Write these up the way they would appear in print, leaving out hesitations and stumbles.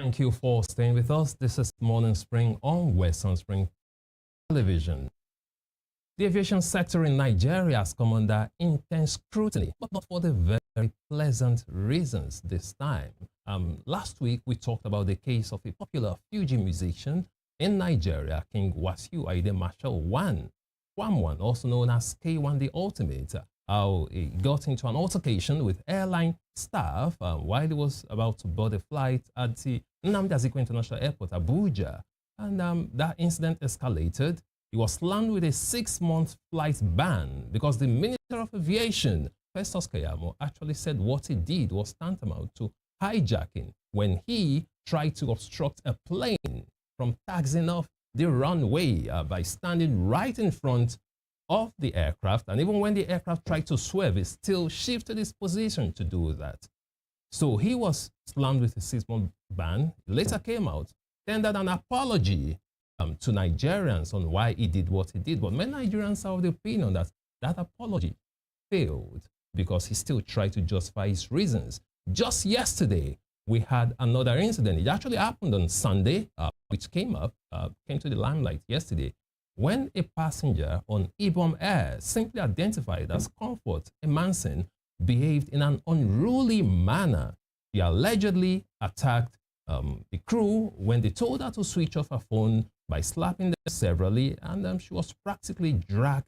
Thank you for staying with us. This is Morning Spring on Western Spring Television. The aviation sector in Nigeria has come under intense scrutiny, but not for the very pleasant reasons this time. Last week, we talked about the case of a popular Fuji musician in Nigeria, King Wasiu Ayinde Marshal Kwamwan, also known as K1 the Ultimate, how he got into an altercation with airline staff while he was about to board a flight at the Nnamdi Azikiwe International Airport, Abuja. And that incident escalated. He was slammed with a 6-month flight ban because the Minister of Aviation, Festus Keyamo, actually said what he did was tantamount to hijacking when he tried to obstruct a plane from taxiing off the runway by standing right in front of the aircraft. And even when the aircraft tried to swerve, he still shifted his position to do that. So he was slammed with a 6-month ban. Later came out, tendered an apology to Nigerians on why he did what he did. But many Nigerians are of the opinion that that apology failed because he still tried to justify his reasons. Just yesterday, we had another incident. It actually happened on Sunday, which came to the limelight yesterday, when a passenger on Ibom Air, simply identified as Comfort Emanson, behaved in an unruly manner. He allegedly attacked the crew when they told her to switch off her phone by slapping them severally, and she was practically dragged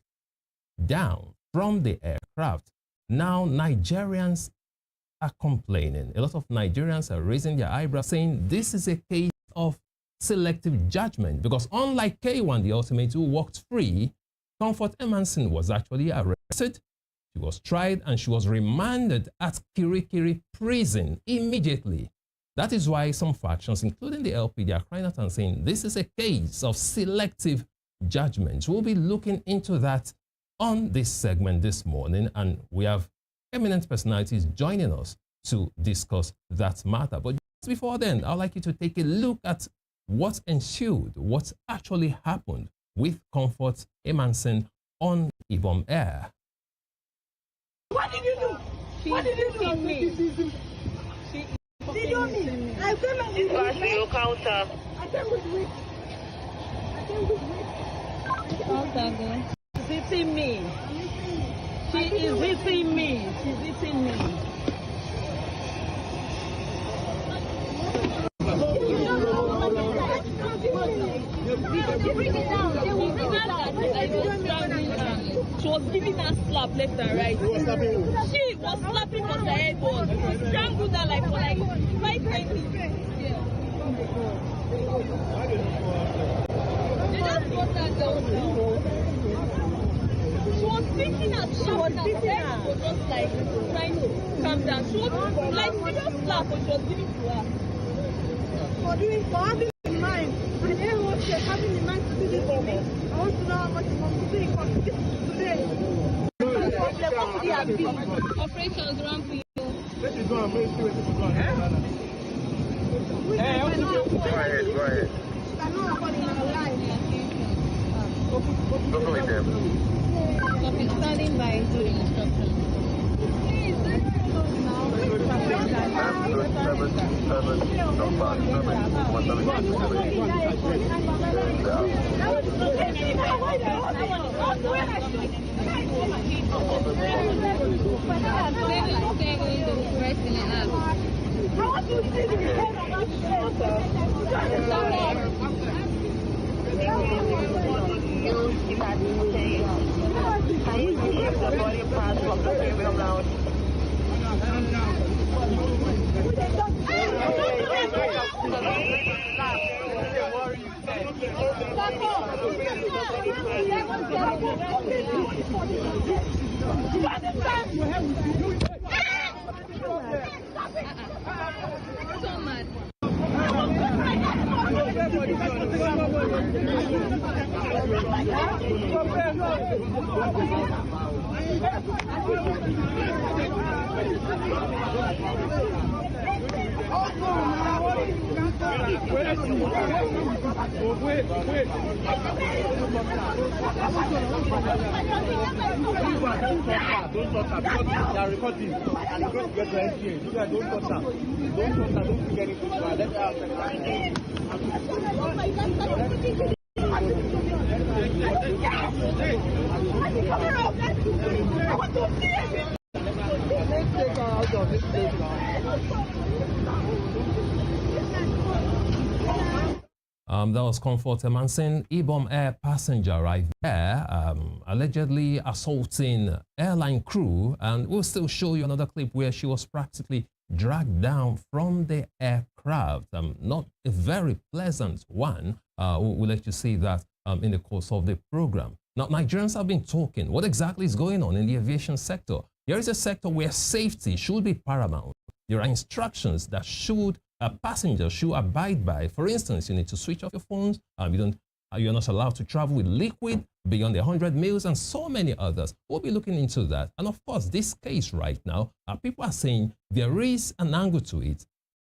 down from the aircraft. Now, Nigerians are complaining. A lot of Nigerians are raising their eyebrows, saying this is a case of selective judgment, because unlike K1, the Ultimate, who walked free, Comfort Emanson was actually arrested. She was tried and she was remanded at Kirikiri prison immediately. That is why some factions, including the LP, are crying out and saying this is a case of selective judgment. We'll be looking into that on this segment this morning, and we have eminent personalities joining us to discuss that matter. But just before then, I'd like you to take a look at what ensued, what actually happened with Comfort Emanson on Ibom Air. What did you do? What did you do? Me. Did you mean? I came with weight. I came with weight. She's hitting me. She is hitting me. She's hitting me. She was giving her slap left and right. She was slapping on the headboard. She strangled her like for like 5 minutes. They just got her down. She was beating her. She was just like trying to calm down. She was like serious slap, but she was giving to her. For having in mind, I never want to having in mind to do this for me. I want to know how much I'm doing for this today. Operations run for you. Let it go and make sure it's going. Go ahead. I know about it in my life. Go with them. Standing by to the instructions. So mad. Wait. don't touch her because they are recording and you're going to get your NTA. You guys don't touch her. Don't touch her, don't bring anything to her. Let her have take her out of this place now. That was Comfort Emansin, Ibom Air passenger right there, allegedly assaulting airline crew, and we'll still show you another clip where she was practically dragged down from the aircraft. Not a very pleasant one. We'll let you see that in the course of the program. Now, Nigerians have been talking. What exactly is going on in the aviation sector? Here is a sector where safety should be paramount. There are instructions that passengers should abide by. For instance, you need to switch off your phones. You're not allowed to travel with liquid beyond 100 miles, and so many others. We'll be looking into that. And of course, this case right now, people are saying there is an angle to it,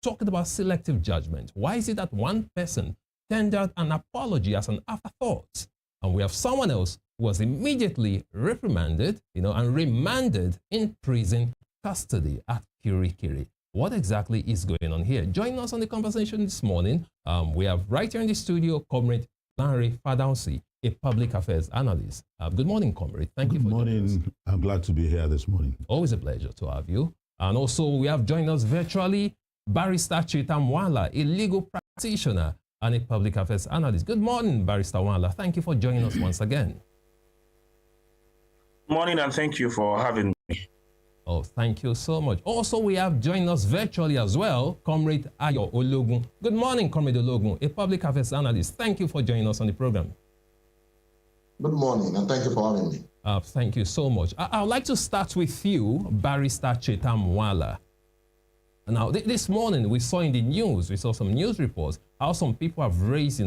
talking about selective judgment. Why is it that one person tendered an apology as an afterthought, and we have someone else who was immediately reprimanded, and remanded in prison custody at Kirikiri? What exactly is going on here? Joining us on the conversation this morning, we have right here in the studio, Comrade Lanre Fadahunsi, a public affairs analyst. Good morning, Comrade. Thank you for joining us. Good morning. I'm glad to be here this morning. Always a pleasure to have you. And also, we have joined us virtually Barrister Chetam Nwala, a legal practitioner and a public affairs analyst. Good morning, Barrister Nwala. Thank you for joining us once again. Good morning, and thank you for having me. Oh, thank you so much. Also, we have joined us virtually as well, Comrade Ologun. Good morning, Comrade Ologun, a public affairs analyst. Thank you for joining us on the program. Good morning, and thank you for having me. Thank you so much. I would like to start with you, Barrister Chetam Nwala. Now, this morning we saw in the news, we saw some news reports, how some people have raised,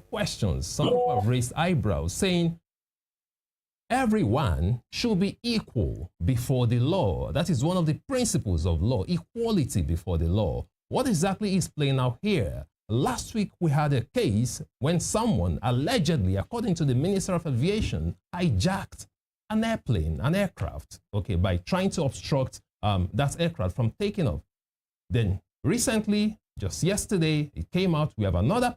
questions. Some people have raised eyebrows, saying everyone should be equal before the law. That is one of the principles of law, equality before the law. What exactly is playing out here? Last week, we had a case when someone allegedly, according to the Minister of Aviation, hijacked an aircraft, by trying to obstruct that aircraft from taking off. Then recently, just yesterday, it came out, we have another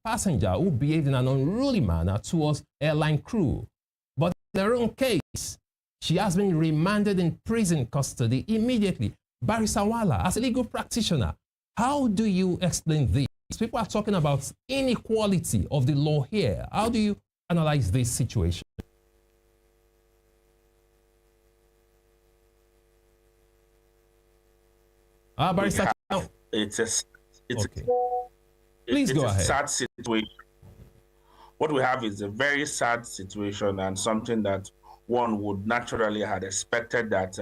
passenger who behaved in an unruly manner towards airline crew. But in her own case, she has been remanded in prison custody immediately. Barrister Nwala, as a legal practitioner, how do you explain this? People are talking about inequality of the law here. How do you analyze this situation? Barrister, Please go ahead. Sad situation. What we have is a very sad situation, and something that one would naturally have expected that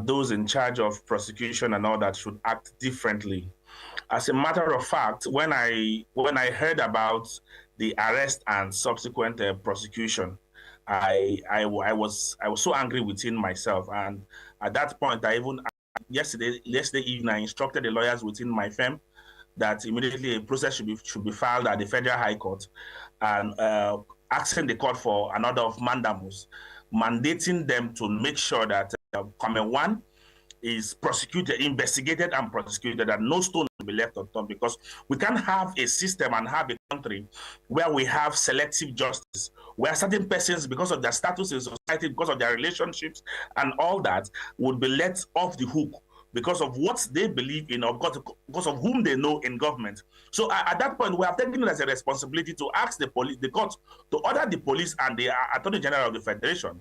those in charge of prosecution and all that should act differently. As a matter of fact, when I heard about the arrest and subsequent prosecution, I was so angry within myself, and at that point, yesterday evening, I instructed the lawyers within my firm that immediately a process should be filed at the Federal High Court, and asking the court for an order of mandamus, mandating them to make sure that Comrade 1 is investigated and prosecuted, and no stone will be left unturned, because we can't have a system and have a country where we have selective justice, where certain persons, because of their status in society, because of their relationships and all that, would be let off the hook because of what they believe in, or because of whom they know in government. So at that point, we have taken it as a responsibility to ask the court to order the police and the Attorney General of the Federation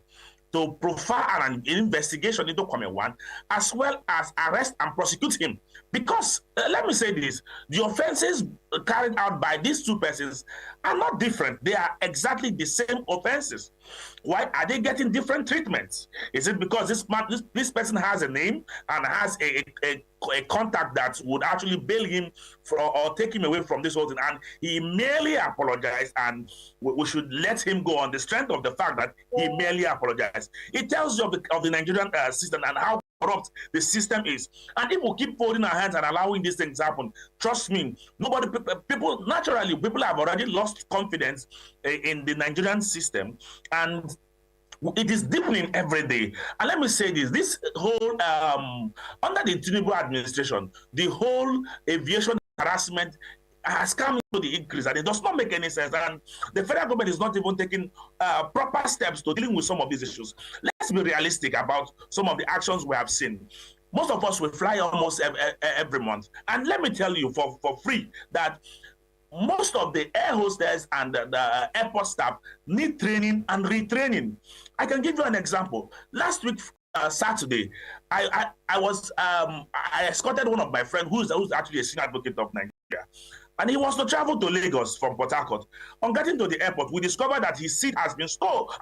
to profile an investigation into Comrade 1, as well as arrest and prosecute him. Because, let me say this, the offenses carried out by these two persons are not different. They are exactly the same offenses. Why are they getting different treatments? Is it because this person has a name and has a contact that would actually bail him or take him away from this whole thing, and he merely apologized, and we should let him go on the strength of the fact that he merely apologized? It tells you of the Nigerian system and how corrupt the system is. And if we keep folding our hands and allowing these things happen, trust me, people have already lost confidence in the Nigerian system. And It is deepening every day. And let me say this whole, under the Tinubu administration, the whole aviation harassment has come into the increase, and it does not make any sense. And the federal government is not even taking proper steps to dealing with some of these issues. Let's be realistic about some of the actions we have seen. Most of us will fly almost every month. And let me tell you for free that most of the air hostess and the airport staff need training and retraining. I can give you an example. Last week, Saturday, I escorted one of my friends who's actually a senior advocate of Nigeria. And he was to travel to Lagos from Port Harcourt. On getting to the airport, we discovered that his seat has been sold.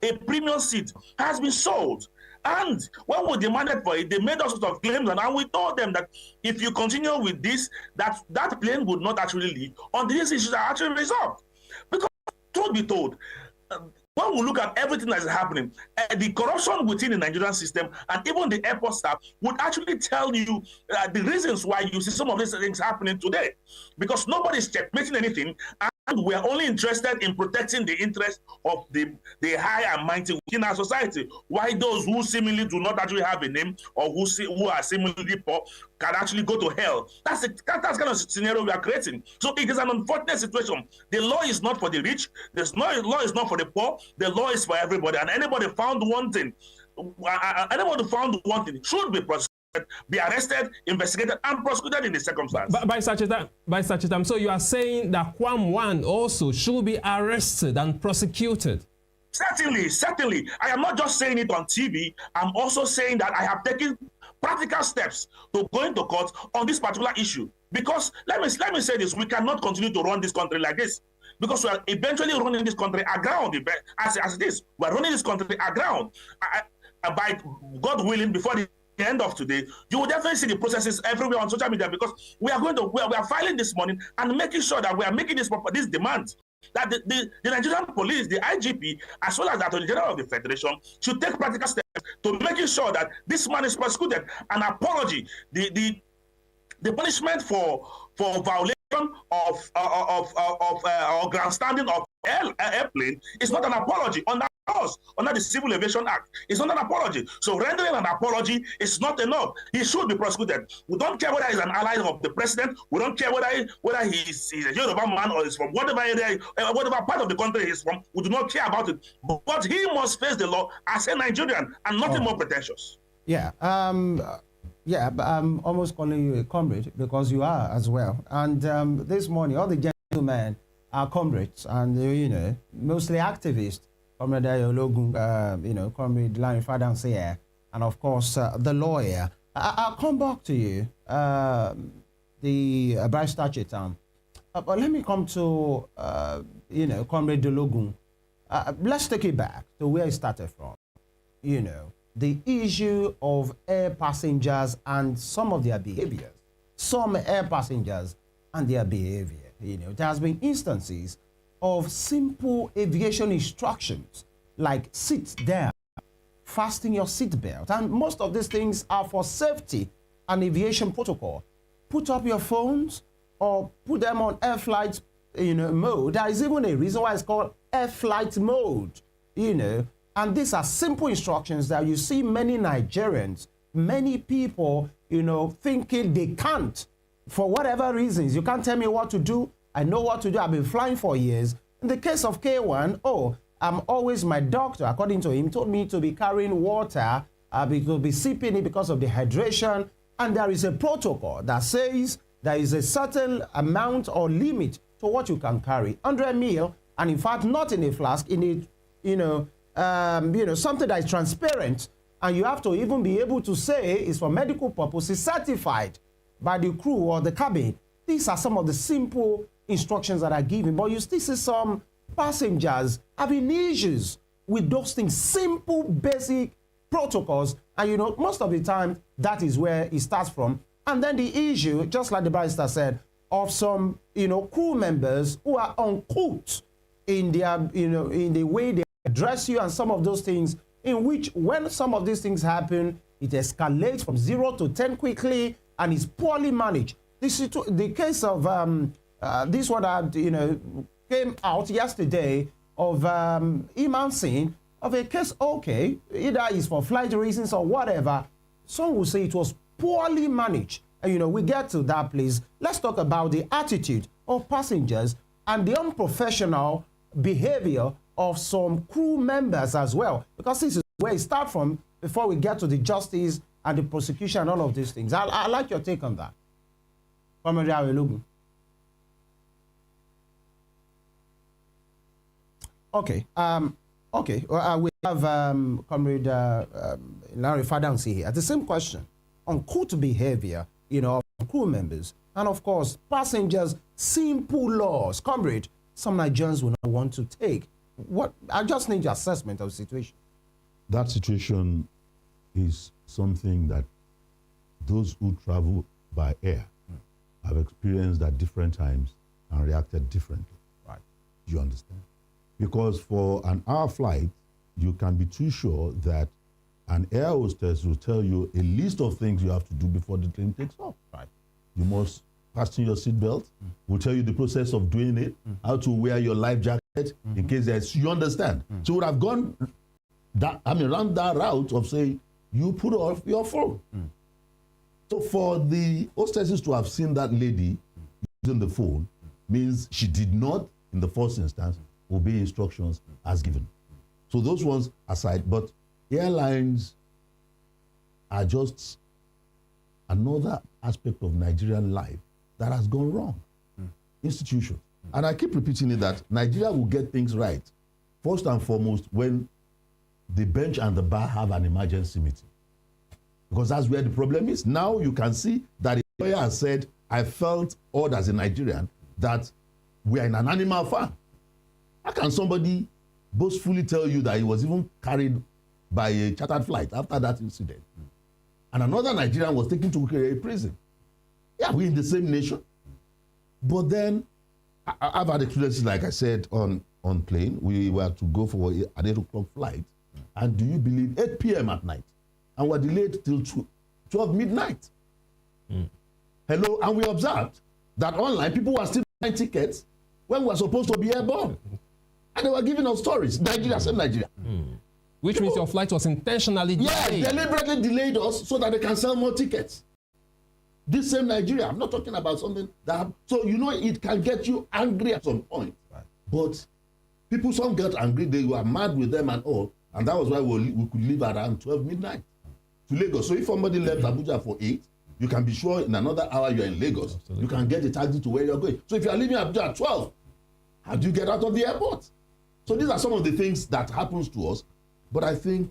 A premium seat has been sold. And when we demanded for it, they made all sorts of claims, and we told them that if you continue with this, that plane would not actually leave until these issues are actually resolved. Because, truth be told, when we look at everything that is happening, the corruption within the Nigerian system and even the airport staff would actually tell you the reasons why you see some of these things happening today. Because nobody is checkmating anything, and we are only interested in protecting the interest of the high and mighty within our society. Why those who seemingly do not actually have a name or who are seemingly poor can actually go to hell. That's the kind of scenario we are creating. So it is an unfortunate situation. The law is not for the rich. The law is not for the poor. The law is for everybody. And anybody found wanting should be prosecuted, be arrested, investigated, and prosecuted in the circumstance. By such a time, so you are saying that Kwam One also should be arrested and prosecuted? Certainly. I am not just saying it on TV. I'm also saying that I have taken practical steps to go into court on this particular issue. Because let me say this: we cannot continue to run this country like this. Because we are eventually running this country aground as it is. We are running this country aground. By God willing, before the end of today, you will definitely see the processes everywhere on social media, because we are filing this morning and making sure that we are making this demand that the Nigerian police, the IGP, as well as the Attorney General of the Federation, should take practical steps to making sure that this man is prosecuted. An apology, the punishment for violation of grandstanding of airplane is not an apology under the Civil Aviation Act. It's not an apology. So rendering an apology is not enough. He should be prosecuted. We don't care whether he's an ally of the president. We don't care whether he's a Yoruba man or is from whatever area, whatever part of the country he's from. We do not care about it. But he must face the law as a Nigerian and nothing more pretentious. Yeah. But I'm almost calling you a comrade because you are as well. And this morning, all the gentlemen are comrades and, mostly activists. Comrade Ologun, Comrade Lanre, Fadahunsi, and of course the lawyer. I'll come back to you, the barrister Chetam. But let me come to, Comrade Ologun. Let's take it back to where it started from. The issue of air passengers and some of their behaviors. Some air passengers and their behavior. There has been instances of simple aviation instructions like sit down, fasten your seatbelt, and most of these things are for safety and aviation protocol. Put up your phones or put them on air flight mode. There is even a reason why it's called air flight mode, and these are simple instructions that you see many Nigerians, many people, thinking they can't for whatever reasons. You can't tell me what to do. I know what to do. I've been flying for years. In the case of K1, I'm always, my doctor, according to him, told me to be carrying water, to be sipping it because of the hydration. And there is a protocol that says there is a certain amount or limit to what you can carry, 100 ml, and in fact, not in a flask, in a, something that is transparent, and you have to even be able to say it's for medical purposes, certified by the crew or the cabin. These are some of the simple instructions that are given, but you still see some passengers having issues with those things, simple, basic protocols, and most of the time that is where it starts from. And then the issue, just like the barrister said, of some crew members who are uncouth in their in the way they address you, and some of those things in which, when some of these things happen, it escalates from 0 to 10 quickly and is poorly managed. The case of this one that came out yesterday of Imam Singh of a case, okay, either it's for flight reasons or whatever, some will say it was poorly managed. And, you know, we get to that place. Let's talk about the attitude of passengers and the unprofessional behavior of some crew members as well, because this is where it starts from before we get to the justice and the prosecution and all of these things. I like your take on that. Comrade Ologun. Okay. Okay. We have Comrade Lanre Fadahunsi here. The same question on uncouth behavior, you know, of crew members and of course passengers. Simple laws, Comrade. Some Nigerians will not want to take. What? I just need your assessment of the situation. That situation is something that those who travel by air have experienced at different times and reacted differently. Right. Do you understand? Because for an hour flight, you can be too sure that an air hostess will tell you a list of things you have to do before the plane takes off. Right. You must fasten your seatbelt. We'll tell you the process of doing it, how to wear your life jacket in case there's, you understand. So we would have gone that, around that route of saying, you put off your phone. So for the hostesses to have seen that lady using the phone means she did not, in the first instance, obey instructions as given. So those ones aside, but airlines are just another aspect of Nigerian life that has gone wrong. Institutions. And I keep repeating it that Nigeria will get things right, first and foremost, when the bench and the bar have an emergency meeting. Because that's where the problem is. Now you can see that a lawyer has said, I felt odd as a Nigerian that we are in an animal farm. How can somebody boastfully tell you that he was even carried by a chartered flight after that incident? And another Nigerian was taken to a prison. Yeah, we're in the same nation. But then, I've had experiences, like I said, on plane. We were to go for an 8 o'clock flight. And do you believe 8 p.m. at night? And we're delayed till 12 midnight. Hello, and we observed that online people were still buying tickets when we were supposed to be airborne. And they were giving us stories. Nigeria, same Nigeria. Which means your flight was intentionally delayed. Yeah, deliberately delayed us so that they can sell more tickets. This same Nigeria, I'm not talking about something that, so you know it can get you angry at some point. Right. But people, some get angry, they were mad with them and all, and that was why we could leave around 12 midnight to Lagos. So if somebody left Abuja for 8, you can be sure in another hour you're in Lagos. Absolutely. You can get a taxi to where you're going. So if you're leaving Abuja at 12, how do you get out of the airport? So these are some of the things that happens to us, but I think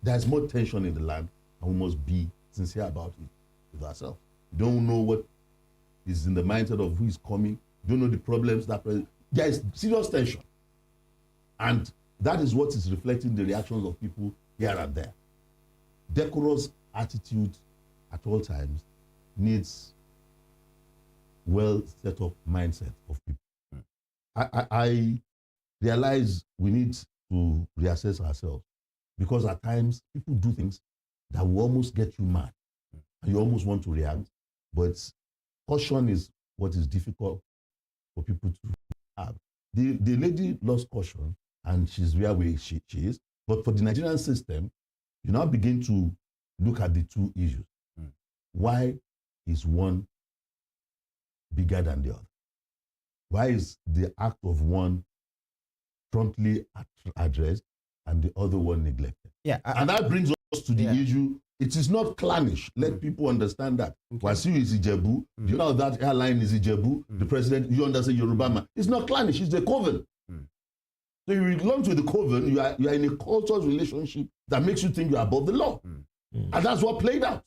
there's more tension in the land, and we must be sincere about it with ourselves. You don't know what is in the mindset of who is coming. You don't know the problems that there is serious tension. And that is what is reflecting the reactions of people here and there. Decorous attitude at all times needs well set up mindset of people. I realize we need to reassess ourselves, because at times people do things that will almost get you mad and you almost want to react, but caution is what is difficult for people to have. The lady lost caution and she's where she is, but for the Nigerian system, you now begin to look at the two issues. Why is one bigger than the other? Why is the act of one promptly addressed and the other one neglected? Yeah, and that brings us to the issue. It is not clannish. Let people understand that. Okay. Wasiu is Ijebu. You know that airline is Ijebu. The president, you understand Yoruba man. It's not clannish. It's the coven. So you belong to the coven. You are in a cultural relationship that makes you think you are above the law, and that's what played out.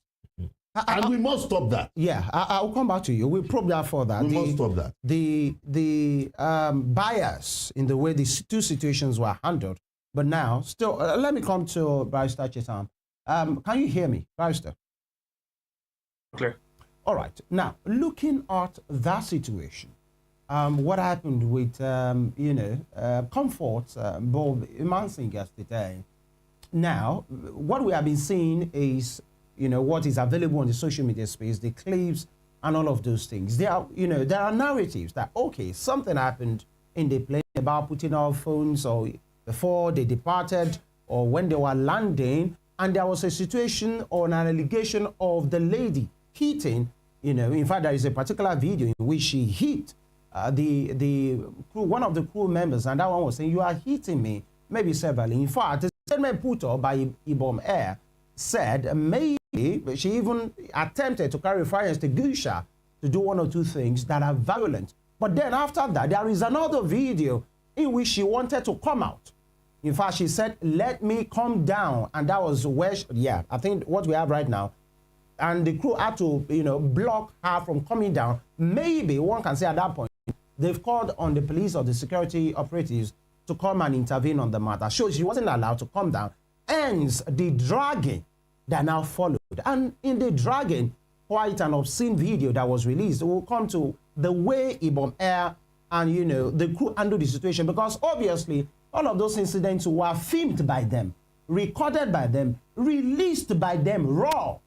And we must stop that. Yeah, I'll come back to you. We'll probe that for that. We must stop that. The bias in the way these two situations were handled. But now, still, let me come to Barrister Chetam. Can you hear me, Barrister? Clear. All right. Now, looking at that situation, what happened with, Comfort, Bob Imansing yesterday. Now, what we have been seeing is, what is available on the social media space, the clips and all of those things. There are narratives that, okay, something happened in the plane about putting our phones or, before they departed or when they were landing, and there was a situation or an allegation of the lady hitting, you know, in fact, there is a particular video in which she hit the crew, one of the crew members, and that one was saying, "You are hitting me," maybe severally. In fact, the statement put up by Ibom Air said maybe she even attempted to carry fire extinguisher to do one or two things that are violent. But then after that, there is another video in which she wanted to come out. In fact, she said, "Let me come down." And that was where, yeah, I think what we have right now. And the crew had to, you know, block her from coming down. Maybe one can say at that point, they've called on the police or the security operatives to come and intervene on the matter. So she wasn't allowed to come down. Hence, the dragging that now followed. And in the dragging, quite an obscene video that was released. We'll come to the way Ibom Air and, you know, the crew handled the situation, because obviously all of those incidents were filmed by them, recorded by them, released by them raw.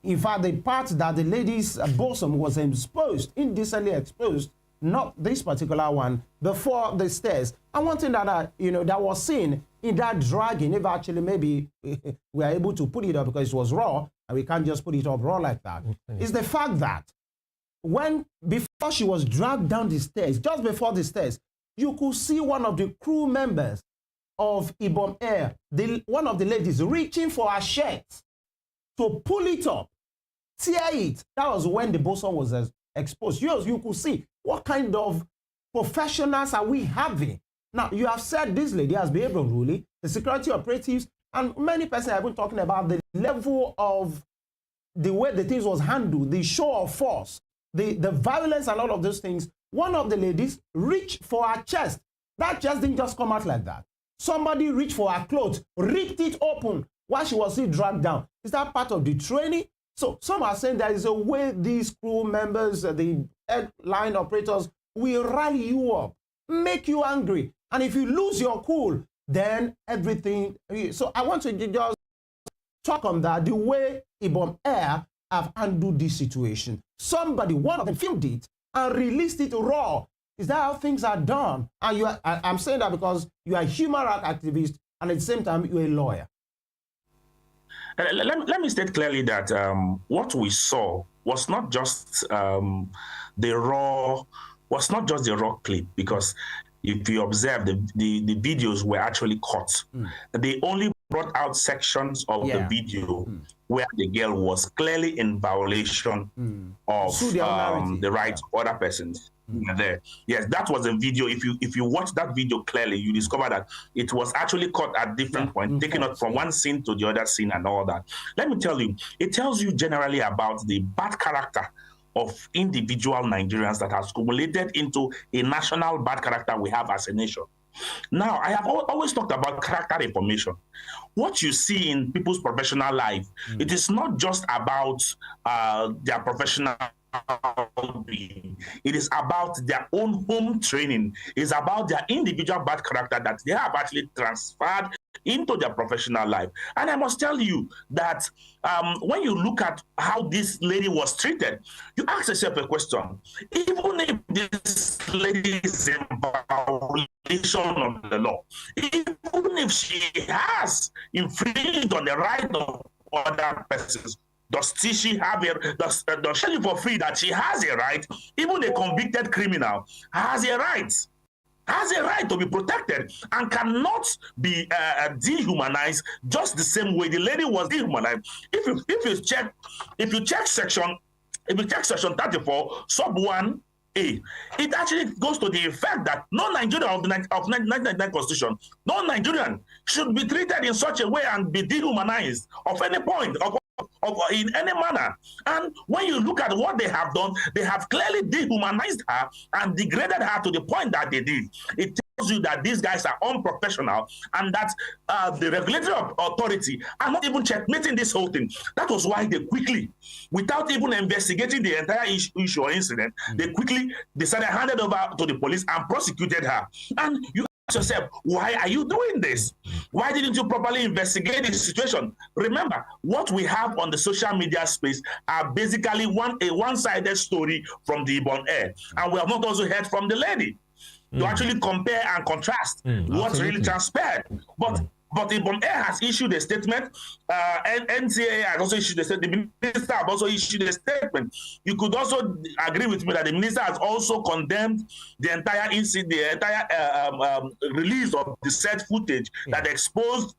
In fact, the part that the lady's bosom was exposed, indecently exposed, not this particular one, before the stairs. And one thing that, you know, that was seen in that dragging, if actually maybe we are able to put it up because it was raw, and we can't just put it up raw like that, is the fact that before she was dragged down the stairs, just before the stairs, you could see one of the crew members of Ibom Air, one of the ladies, reaching for her shirt to pull it up, tear it. That was when the boson was exposed. You could see what kind of professionals are we having. Now, you have said this lady has behaved unruly, the security operatives, and many persons have been talking about the level of the way the things was handled, the show of force, the violence and all of those things. One of the ladies reached for her chest. That chest didn't just come out like that. Somebody reached for her clothes, ripped it open while she was still dragged down. Is that part of the training? So some are saying there is a way these crew members, the airline operators, will rally you up, make you angry. And if you lose your cool, then everything. So I want to just talk on that, the way Ibom Air have handled this situation. One of them filmed it and released it raw. Is that how things are done? And I'm saying that because you are a human rights activist and at the same time you're a lawyer. Let me state clearly that what we saw was not just the raw clip, because if you observe, the videos were actually cut. They only brought out sections of the video where the girl was clearly in violation of the rights of other persons. There. Yes, that was a video. If you watch that video clearly, you discover that it was actually cut at different points, taken out from one scene to the other scene and all that. Let me tell you, it tells you generally about the bad character of individual Nigerians that has accumulated into a national bad character we have as a nation. Now, I have always talked about character information. What you see in people's professional life, it is not just about their professional being. It is about their own home training. It's about their individual bad character that they have actually transferred into their professional life. And I must tell you that when you look at how this lady was treated, you ask yourself a question. Even if this lady is in violation of the law, even if she has infringed on the right of other persons, does she have does she live for free that she has a right? Even a convicted criminal has a right to be protected and cannot be dehumanized just the same way the lady was dehumanized. If you check section 34 sub 1A, it actually goes to the effect that no Nigerian of 1999 Constitution, no Nigerian should be treated in such a way and be dehumanized of any point of in any manner. And when you look at what they have done, they have clearly dehumanized her and degraded her to the point that they did. It tells you that these guys are unprofessional and that the regulatory authority are not even checkmating this whole thing. That was why they quickly, without even investigating the entire issue or incident, they quickly decided handed over to the police and prosecuted her. And you ask yourself, why are you doing this? Why didn't you properly investigate the situation? Remember, what we have on the social media space are basically a one-sided story from the Ibom Air, and we have not also heard from the lady. to actually compare and contrast what's really transpired. But Ibom Air has issued a statement, and NCAA has also issued a statement, the minister has also issued a statement. You could also agree with me that the minister has also condemned the entire incident, the entire release of the set footage that exposed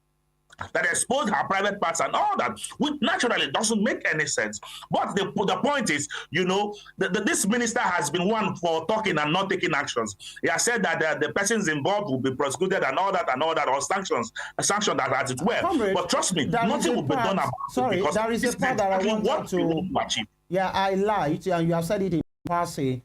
her private parts and all that, which naturally doesn't make any sense. But the point is, you know, this minister has been one for talking and not taking actions. He has said that the persons involved will be prosecuted and all that, or sanctioned as it were. Comrade, but trust me, nothing will be done about it. Because there is a part that I want to achieve. Yeah, I lied, and you have said it in passing,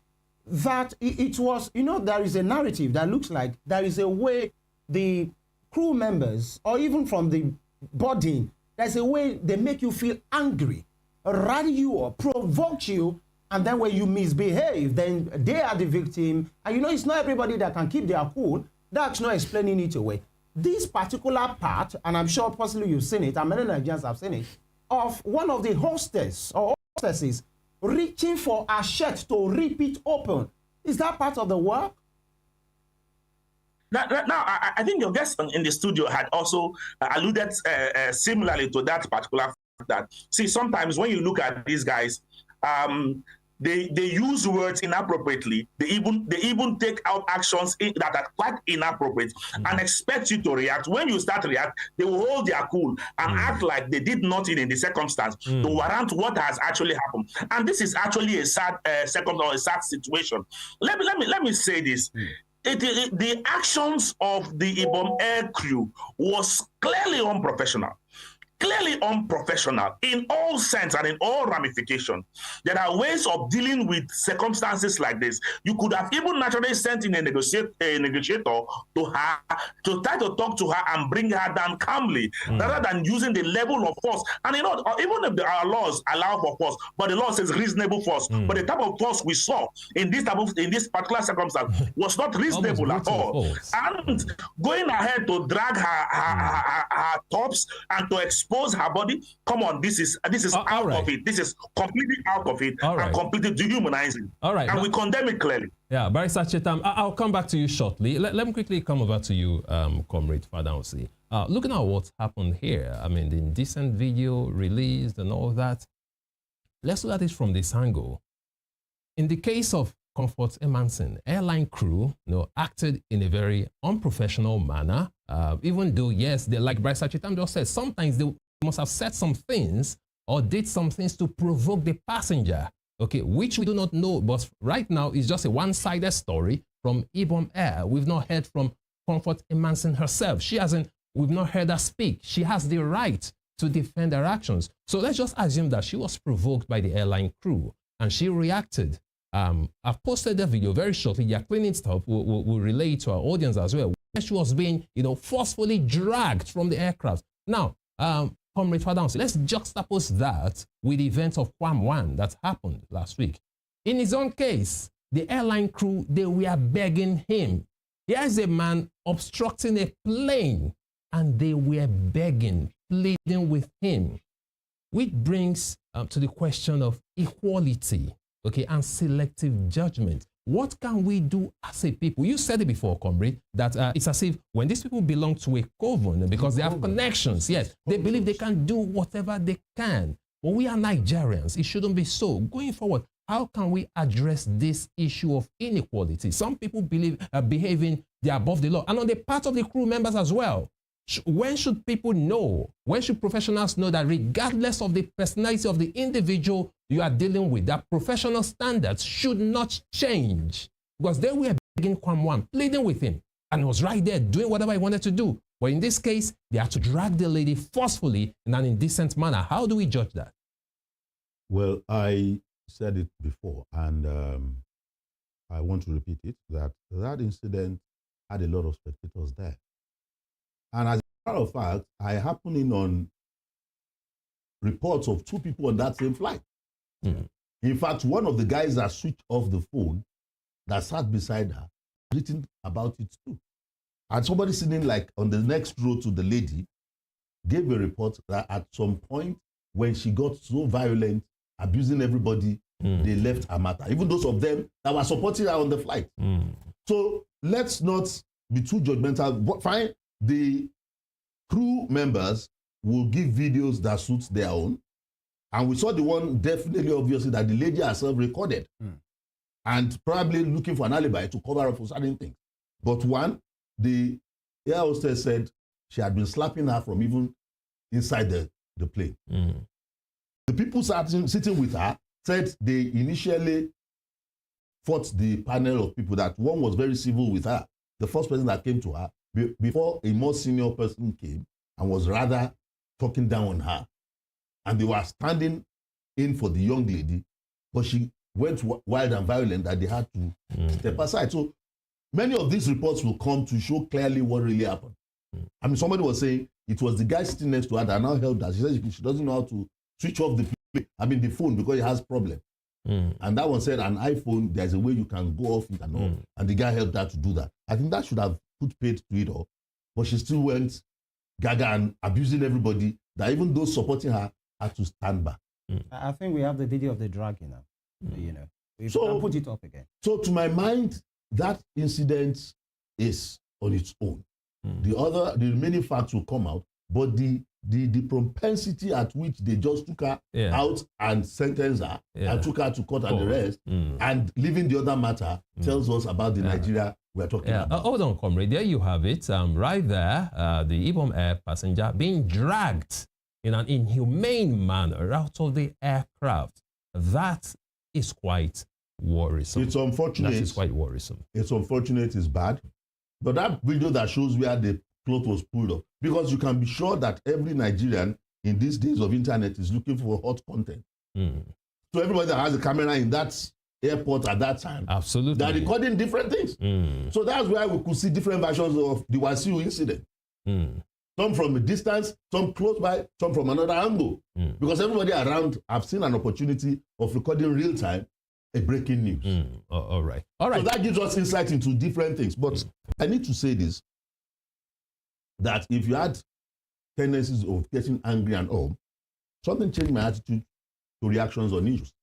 that it was, you know, there is a narrative that looks like there is a way the crew members, or even from the boarding, there's a way they make you feel angry, rally you up, provoke you, and then when you misbehave, then they are the victim. And you know, it's not everybody that can keep their cool. That's not explaining it away. This particular part, and I'm sure possibly you've seen it, and many Nigerians have seen it, of one of the hostesses reaching for a shirt to rip it open. Is that part of the work? Now, I think your guest in the studio had also alluded similarly to that particular fact that, see, sometimes when you look at these guys, they use words inappropriately. They even take out actions that are quite inappropriate and expect you to react. When you start to react, they will hold their cool and act like they did nothing in the circumstance to warrant what has actually happened. And this is actually a sad sad situation. Let me say this. The actions of the Ibom Air crew was clearly unprofessional. Clearly unprofessional in all sense and in all ramifications. There are ways of dealing with circumstances like this. You could have even naturally sent in a negotiator to her to try to talk to her and bring her down calmly, rather than using the level of force. And you know, even if our laws allow for force, but the law says reasonable force. But the type of force we saw in this particular circumstance was not reasonable at all. And going ahead to drag her tops and to expose her body, come on, this is out of it. This is completely out of it and completely dehumanizing. All right, and we condemn it clearly. Yeah, Barrister Chetam, I'll come back to you shortly. Let me quickly come over to you, Comrade Fadahunsi. Looking at what's happened here, I mean, the indecent video released and all that, let's look at it from this angle. In the case of Comfort Emanson, airline crew, acted in a very unprofessional manner. Even though, yes, they, like Barrister Chetam just said, sometimes they must have said some things or did some things to provoke the passenger, okay, which we do not know. But right now, it's just a one-sided story from Ibom Air. We've not heard from Comfort Emanson herself. We've not heard her speak. She has the right to defend her actions. So let's just assume that she was provoked by the airline crew and she reacted. I've posted the video very shortly. Yeah, cleaning stuff. We'll relay it to our audience as well. She was being, forcefully dragged from the aircraft. Now, Comrade Fadahunsi, let's juxtapose that with the event of Quam 1 that happened last week. In his own case, the airline crew, they were begging him. Here's a man obstructing a plane, and they were begging, pleading with him, which brings to the question of equality, okay, and selective judgment. What can we do as a people? You said it before, Comrade, that it's as if when these people belong to a coven, because they have connections, yes, they believe they can do whatever they can. But we are Nigerians. It shouldn't be so. Going forward, how can we address this issue of inequality? Some people believe behaving they're above the law, and on the part of the crew members as well. When should people know? When should professionals know that regardless of the personality of the individual you are dealing with, that professional standards should not change? Because they were begging Kwam, pleading with him, and he was right there doing whatever he wanted to do. But in this case, they had to drag the lady forcefully in an indecent manner. How do we judge that? Well, I said it before, and I want to repeat it, that incident had a lot of spectators there. And as a matter of fact, I happened in on reports of 2 people on that same flight. In fact, one of the guys that switched off the phone that sat beside her written about it too. And somebody sitting like on the next row to the lady gave a report that at some point when she got so violent, abusing everybody, they left her matter. Even those of them that were supporting her on the flight. So let's not be too judgmental. But fine, the crew members will give videos that suits their own. And we saw the one definitely obviously that the lady herself recorded. And probably looking for an alibi to cover up for certain things. But one, the air hostess said she had been slapping her from even inside the plane. The people sitting with her said they initially fought the panel of people, that one was very civil with her. The first person that came to her, before a more senior person came and was rather talking down on her. And they were standing in for the young lady, but she went wild and violent that they had to step aside. So many of these reports will come to show clearly what really happened. I mean, somebody was saying it was the guy sitting next to her that now helped her. She said she doesn't know how to switch off the phone because it has problem. And that one said an iPhone, there's a way you can go off it and all. And the guy helped her to do that. I think that should have put paid to it all. But she still went gaga and abusing everybody, that even those supporting her had to stand back. I think we have the video of the dragging now. You know, if you can put it up again. So to my mind, that incident is on its own. The remaining facts will come out, but the propensity at which they just took her out and sentenced her and took her to court and the rest, and leaving the other matter tells us about the Nigeria we're talking about. Hold on, comrade. There you have it. Right there, the Ibom Air passenger being dragged in an inhumane manner out of the aircraft. That is quite worrisome. It's unfortunate. That is quite worrisome. It's unfortunate, it's bad. But that video that shows where the cloth was pulled up, because you can be sure that every Nigerian in these days of internet is looking for hot content. So everybody that has a camera in that airport at that time, absolutely, they're recording different things. So that's why we could see different versions of the Wasiu incident. Some from a distance, some close by, some from another angle. Because everybody around have seen an opportunity of recording real time a breaking news. All right. So that gives us insight into different things. But I need to say this, that if you had tendencies of getting angry and all, something changed my attitude to reactions on issues.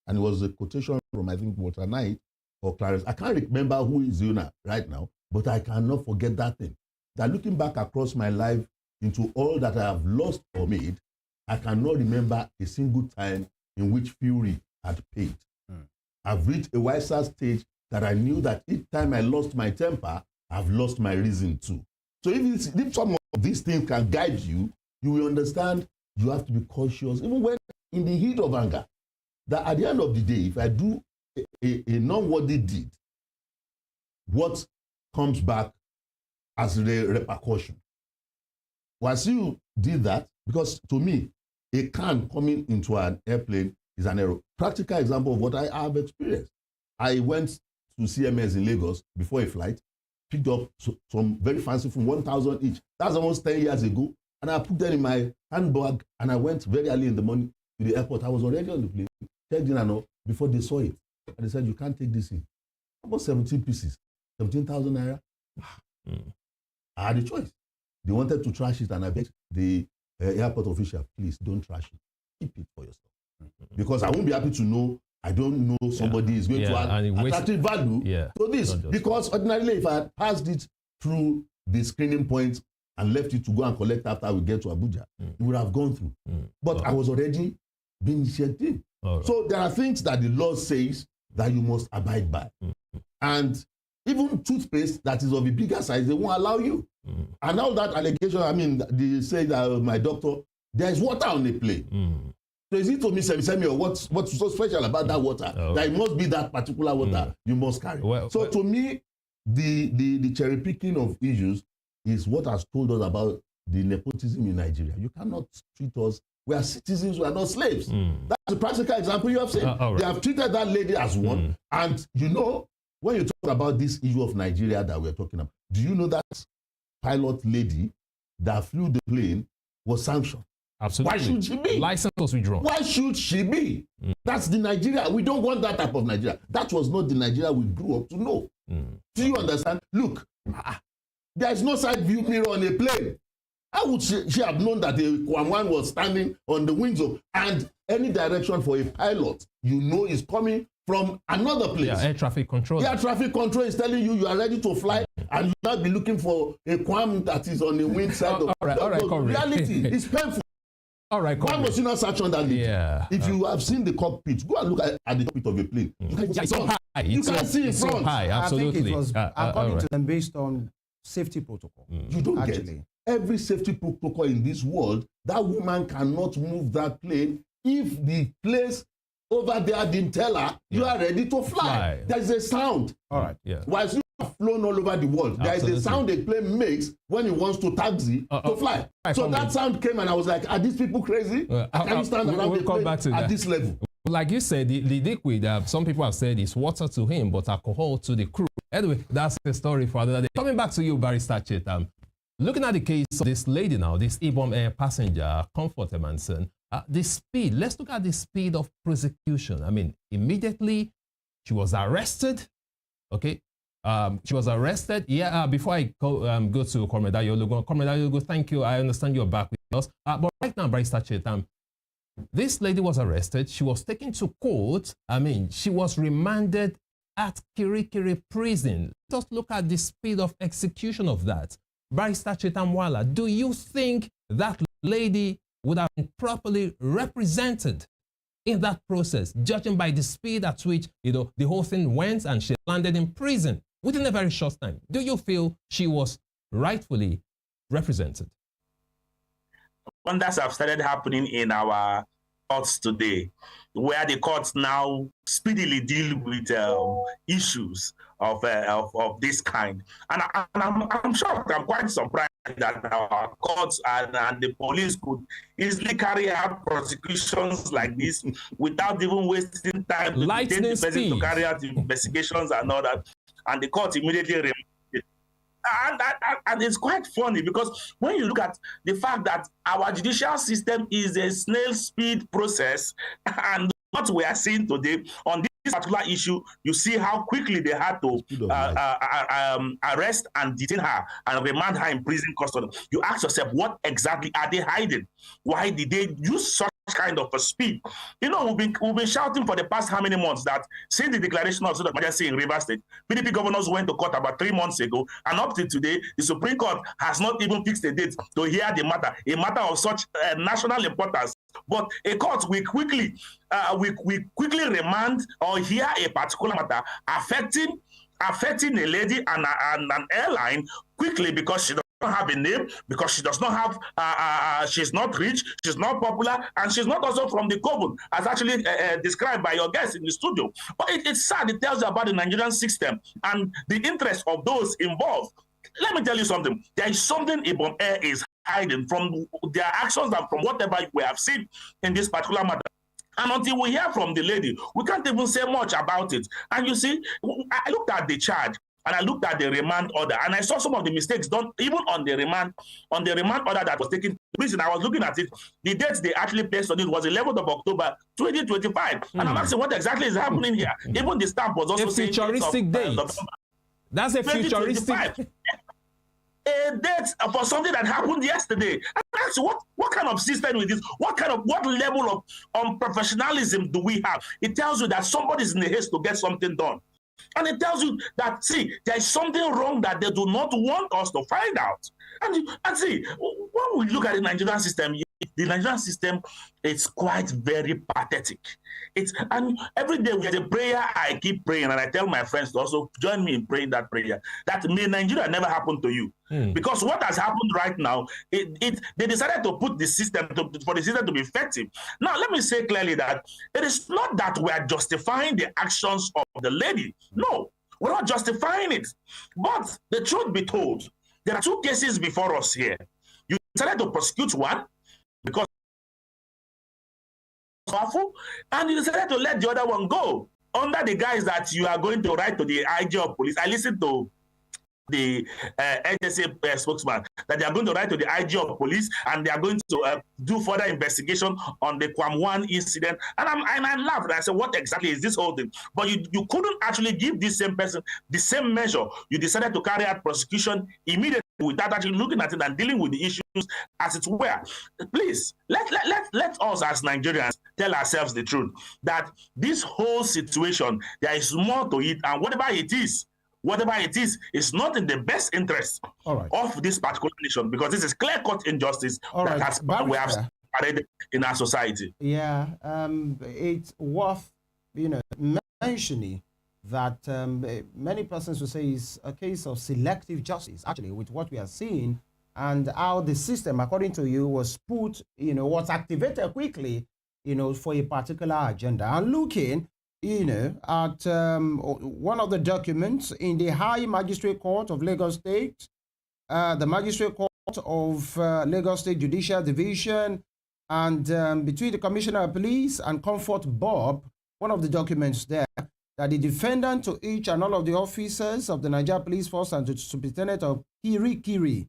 And it was a quotation from, I think, Walter Knight or Clarence. I can't remember who is the owner right now, but I cannot forget that thing. That looking back across my life into all that I have lost or made, I cannot remember a single time in which fury had paid. I've reached a wiser stage that I knew that each time I lost my temper, I've lost my reason too. So if some of these things can guide you, you will understand you have to be cautious, even when in the heat of anger, that at the end of the day, if I do a non-worthy deed, what comes back as a repercussion? Wasiu did that because, to me, a can coming into an airplane is an error. Practical example of what I have experienced. I went to CMS in Lagos before a flight, picked up some very fancy phone, 1,000 each. That's almost 10 years ago. And I put them in my handbag and I went very early in the morning to the airport. I was already on the plane, checked in and all, before they saw it. And they said, you can't take this in. About 17 pieces, 17,000 naira. I had a choice. They wanted to trash it and I begged the airport official, please don't trash it. Keep it for yourself. Because I won't be happy to know, I don't know somebody is going to add attractive value to this. Because ordinarily, if I had passed it through the screening point and left it to go and collect after we get to Abuja, it would have gone through. But I was already being checked in. So there are things that the law says that you must abide by. And even toothpaste that is of a bigger size, they won't allow you. And all that allegation, I mean, they say that my doctor, there is water on the plane. So is it to me, Samuel, what's so special about that water? That it must be that particular water you must carry. To me, the cherry picking of issues is what has told us about the nepotism in Nigeria. You cannot treat us, we are citizens, we are not slaves. That's a practical example you have seen. They have treated that lady as one. And you know, when you talk about this issue of Nigeria that we're talking about, do you know that pilot lady that flew the plane was sanctioned? Absolutely. Why should she be? License was withdrawn. Why should she be? That's the Nigeria. We don't want that type of Nigeria. That was not the Nigeria we grew up to know. Do you understand? Look, there is no side view mirror on a plane. How would she have known that a Kwamwan was standing on the wings of, and any direction for a pilot, you know, is coming from another place. Yeah, air traffic control. Air traffic control is telling you are ready to fly, and you now be looking for a qualm that is on the wind side. All right, reality is painful. All right, why must you not search on that lid? Yeah. If you have seen the cockpit, go and look at the cockpit of a plane. It's so high. You can see in front. So high, absolutely. I think it was according to them based on safety protocol. You don't get every safety protocol in this world. That woman cannot move that plane if the place over there didn't tell her you are ready to fly. There's a sound. All right. Yeah. Whilst you have flown all over the world, there is a sound a plane makes when it wants to taxi to fly. So that sound came and I was like, are these people crazy? I can't stand around the plane at this level. Like you said, the liquid, some people have said is water to him, but alcohol to the crew. Anyway, that's the story for another day. Coming back to you, Barrister Chetam. Looking at the case of this lady now, this Ibom Air passenger, Comfort Emanson, the speed, let's look at the speed of prosecution. I mean, immediately she was arrested, okay? She was arrested. Yeah, before I go to Comrade Ologun. Comrade Ologun, thank you. I understand you're back with us. But right now, Barrister Chetam, this lady was arrested. She was taken to court. I mean, she was remanded at Kirikiri prison. Just look at the speed of execution of that. Barrister Chetam Nwala, do you think that lady would have been properly represented in that process, judging by the speed at which, the whole thing went and she landed in prison within a very short time? Do you feel she was rightfully represented? Wonders have started happening in our courts today, where the courts now speedily deal with issues of this kind. And I'm shocked, I'm quite surprised that our courts and the police could easily carry out prosecutions like this without even wasting time to detain the person to carry out investigations and all that. And the court immediately removed it. And it's quite funny because when you look at the fact that our judicial system is a snail speed process, and what we are seeing today on this particular issue, you see how quickly they had to arrest and detain her and remand her in prison custody. You ask yourself, what exactly are they hiding? Why did they use such kind of a speed? We've been shouting for the past how many months that since the declaration of state of emergency in Rivers State, PDP governors went to court about 3 months ago, and up to today, the Supreme Court has not even fixed a date to hear the matter, a matter of such national importance. But a court will quickly remand or hear a particular matter affecting a lady and an airline quickly because she doesn't have a name, because she does not have, she's not rich, she's not popular, and she's not also from the Kobun, as actually described by your guest in the studio. But it's sad. It tells you about the Nigerian system and the interest of those involved. Let me tell you something. There is something Ibom Air is hiding from their actions and from whatever we have seen in this particular matter. And until we hear from the lady, we can't even say much about it. And you see, I looked at the charge and I looked at the remand order, and I saw some of the mistakes done even on the remand order that was taken to prison. I was looking at it. The dates they actually placed on it was 11th of October, 2025. And I'm asking what exactly is happening here. Even the stamp was also saying futuristic date. That's a futuristic a date for something that happened yesterday. And that's what kind of system is this? What level of professionalism do we have? It tells you that somebody's in a haste to get something done. And it tells you that, see, there is something wrong that they do not want us to find out. And see, when we look at the Nigerian system, it's quite very pathetic. And every day we get a prayer, I keep praying, and I tell my friends to also join me in praying that prayer, that may Nigeria never happen to you. Because what has happened right now, they decided to put the system, for the system to be effective. Now, let me say clearly that it is not that we are justifying the actions of the lady. No, we're not justifying it. But the truth be told, there are 2 cases before us here. You decided to prosecute one because it's powerful, and you decided to let the other one go under the guise that you are going to write to the IG of police. I listened to the NSA spokesman that they are going to write to the IG of police and they are going to do further investigation on the Kwam 1 incident. And I laughed and I said, what exactly is this whole thing? But you couldn't actually give this same person the same measure. You decided to carry out prosecution immediately without actually looking at it and dealing with the issues as it were. Please, let us as Nigerians tell ourselves the truth, that this whole situation, there is more to it, and whatever it is, is not in the best interest of this particular nation, because this is clear-cut injustice we have spread in our society. Yeah, it's worth mentioning that many persons will say is a case of selective justice, actually, with what we are seeing and how the system, according to you, was put, was activated quickly, for a particular agenda. And looking, at one of the documents in the High Magistrate Court of Lagos State, the Magistrate Court of Lagos State Judicial Division, and between the Commissioner of Police and Comfort Bob, one of the documents there, that the defendant to each and all of the officers of the Nigeria Police Force and to the Superintendent of Kiri,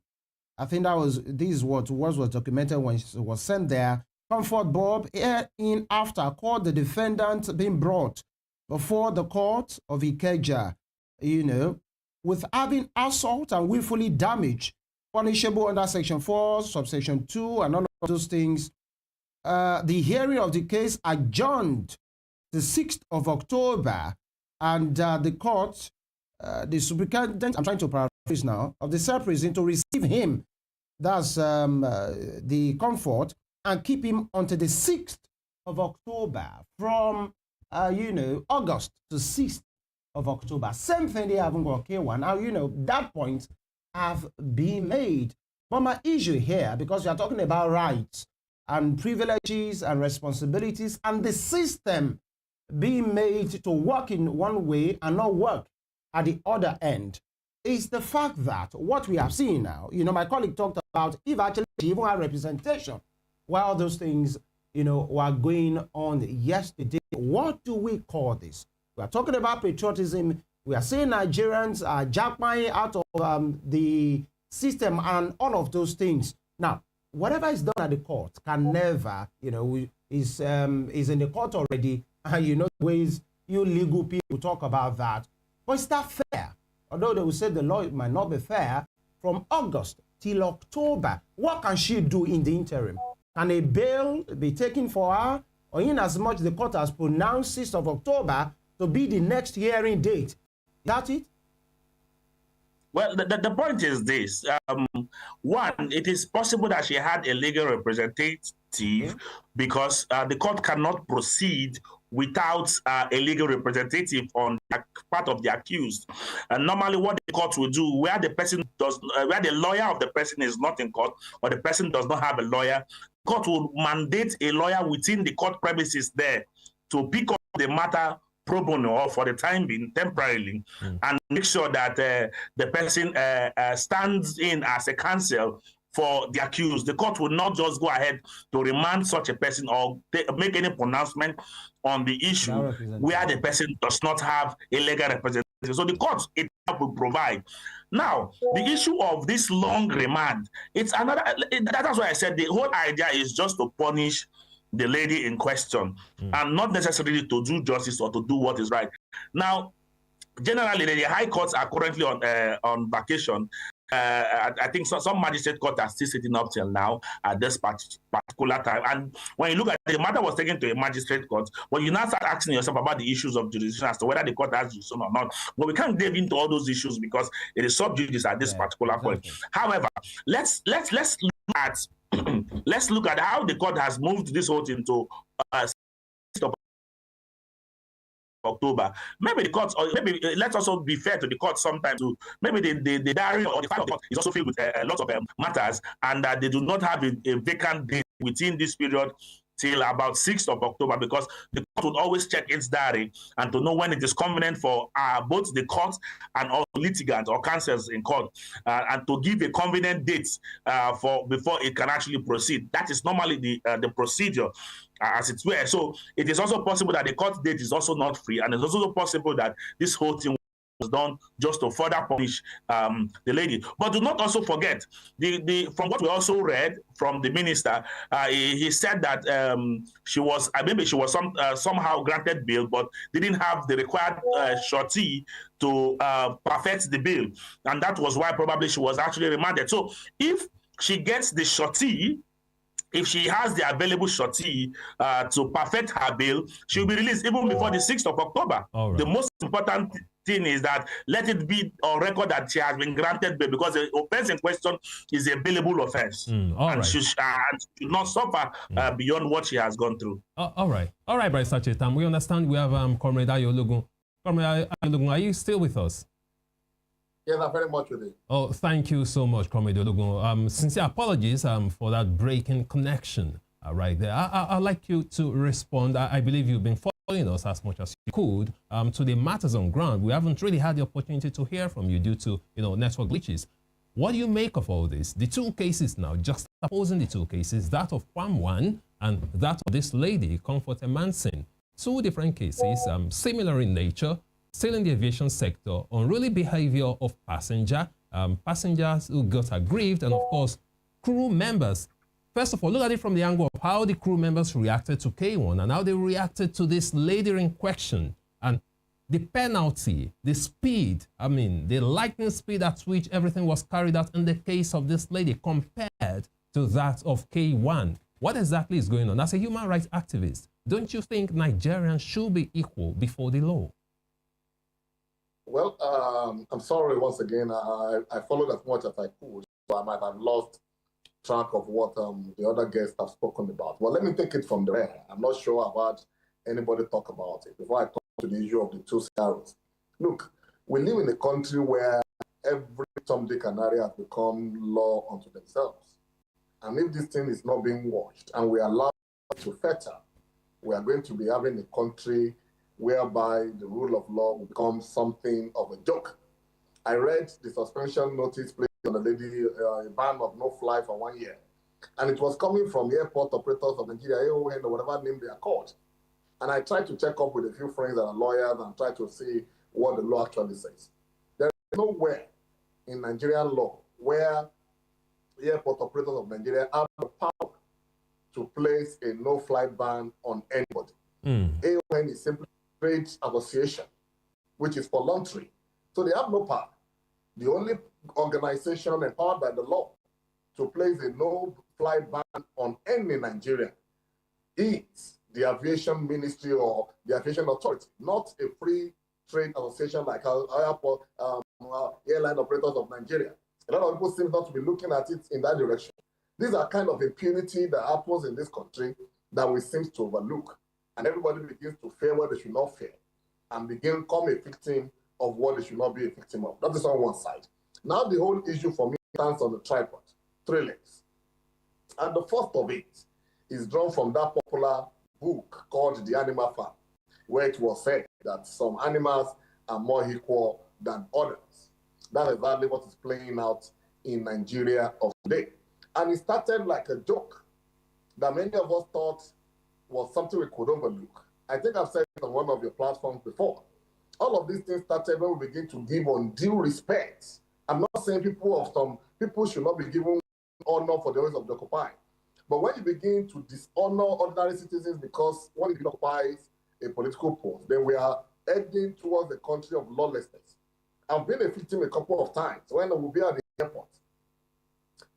I think this was documented when it was sent there. Comfort Bob, in after court, the defendant being brought before the court of Ikeja, with having assault and willfully damage, punishable under Section 4, Subsection 2, and all of those things. The hearing of the case adjourned the 6th of October, and the court, the superintendent, I'm trying to paraphrase now, of the sub-prison to receive him, that's the Comfort, and keep him until the 6th of October, from, August to 6th of October. Same thing, they haven't got K1. Now, that point have been made. But my issue here, because we are talking about rights and privileges and responsibilities, and the system being made to work in one way and not work at the other end, is the fact that what we have seen now, my colleague talked about if actually even had representation while those things, were going on yesterday. What do we call this? We are talking about patriotism. We are saying Nigerians are jackpotting out of the system and all of those things. Now, whatever is done at the court can never, is in the court already. And the ways you legal people talk about that. But is that fair? Although they will say the law might not be fair, from August till October, what can she do in the interim? Can a bail be taken for her? Or in as much the court has pronounced 6th of October to be the next hearing date? Is that it? Well, the point is this. One, it is possible that she had a legal representative because the court cannot proceed without a legal representative on the part of the accused. And normally what the court will do, where the lawyer of the person is not in court, or the person does not have a lawyer, the court will mandate a lawyer within the court premises there to pick up the matter pro bono, or for the time being, temporarily, and make sure that the person stands in as a counsel for the accused. The court will not just go ahead to remand such a person or make any pronouncement on the issue where the person does not have a legal representative. So the court itself will provide. Now, the issue of this long remand, it's another. That's why I said the whole idea is just to punish the lady in question, and not necessarily to do justice or to do what is right. Now, generally, the high courts are currently on vacation. I think some magistrate courts are still sitting up till now at this particular time. And when you look at it, the matter was taken to a magistrate court, when you now start asking yourself about the issues of jurisdiction as to whether the court has jurisdiction or not, well, we can't dive into all those issues because it is sub judice at this particular point. However, let's look at let's look at how the court has moved this whole thing to October. Maybe the courts, or maybe let's also be fair to the court sometimes too. Maybe the diary or the file of the court is also filled with lots of matters, and that they do not have a vacant date within this period till about 6th of October, because the court would always check its diary and to know when it is convenient for both the court and also litigants or counsels in court, and to give a convenient date for before it can actually proceed. That is normally the procedure, as it were. So it is also possible that the court date is also not free, and it's also possible that this whole thing was done just to further punish the lady. But do not also forget, from what we also read from the minister, he said that she was, maybe she was somehow granted bail, but didn't have the required surety to perfect the bill. And that was why probably she was actually remanded. So if she gets the surety, if she has the available surety to perfect her bill, she'll be released even before the 6th of October. Right. The most important thing is that let it be on record that she has been granted bail, because the offense in question is a bailable offense. And she should not suffer beyond what she has gone through. All right, Barrister Chetam. We understand we have Comrade Ologun. Comrade Ologun, are you still with us? Yes, I'm very much with it. Oh, thank you so much, Comrade Ologun. Sincere apologies for that breaking connection right there. I'd like you to respond. I believe you've been following us as much as you could to the matters on ground. We haven't really had the opportunity to hear from you due to network glitches. What do you make of all this? The two cases now, just opposing the two cases, that of Palm 1 and that of this lady, Comfort Emansin. Two different cases, similar in nature, still in the aviation sector, unruly behavior of passengers who got aggrieved, and of course, crew members. First of all, look at it from the angle of how the crew members reacted to K1 and how they reacted to this lady in question. And the penalty, the speed, the lightning speed at which everything was carried out in the case of this lady compared to that of K1. What exactly is going on? As a human rights activist, don't you think Nigerians should be equal before the law? Well, I'm sorry once again. I followed as much as I could, so I might have lost track of what the other guests have spoken about. Well, let me take it from there. I'm not sure I've had anybody talk about it before I come to the issue of the two scenarios. Look, we live in a country where every Tom, Dick, and Harry has become law unto themselves. And if this thing is not being watched and we allow it to fetter, we are going to be having a country whereby the rule of law will become something of a joke. I read the suspension notice placed on the lady, a ban of no fly for 1 year. And it was coming from airport operators of Nigeria, AON, or whatever name they are called. And I tried to check up with a few friends that are lawyers and try to see what the law actually says. There is nowhere in Nigerian law where airport operators of Nigeria have the power to place a no-fly ban on anybody. AON is simply trade association, which is voluntary. So they have no power. The only organization empowered by the law to place a no-fly ban on any Nigerian is the aviation ministry or the aviation authority, not a free trade association like airport, airline operators of Nigeria. A lot of people seem not to be looking at it in that direction. These are kind of impunity that happens in this country that we seem to overlook. And everybody begins to fear what they should not fear and become a victim of what they should not be a victim of. That is on one side. Now the whole issue for me stands on the tripod, 3 legs. And the first of it is drawn from that popular book called The Animal Farm, where it was said that some animals are more equal than others. That's exactly what is playing out in Nigeria of today. And it started like a joke that many of us thought was something we could overlook. I think I've said it on one of your platforms before. All of these things started when we begin to give undue respect. I'm not saying people should not be given honor for the ways of the occupied. But when you begin to dishonor ordinary citizens because one occupies a political post, then we are heading towards a country of lawlessness. I've been a victim a couple of times when I will be at the airport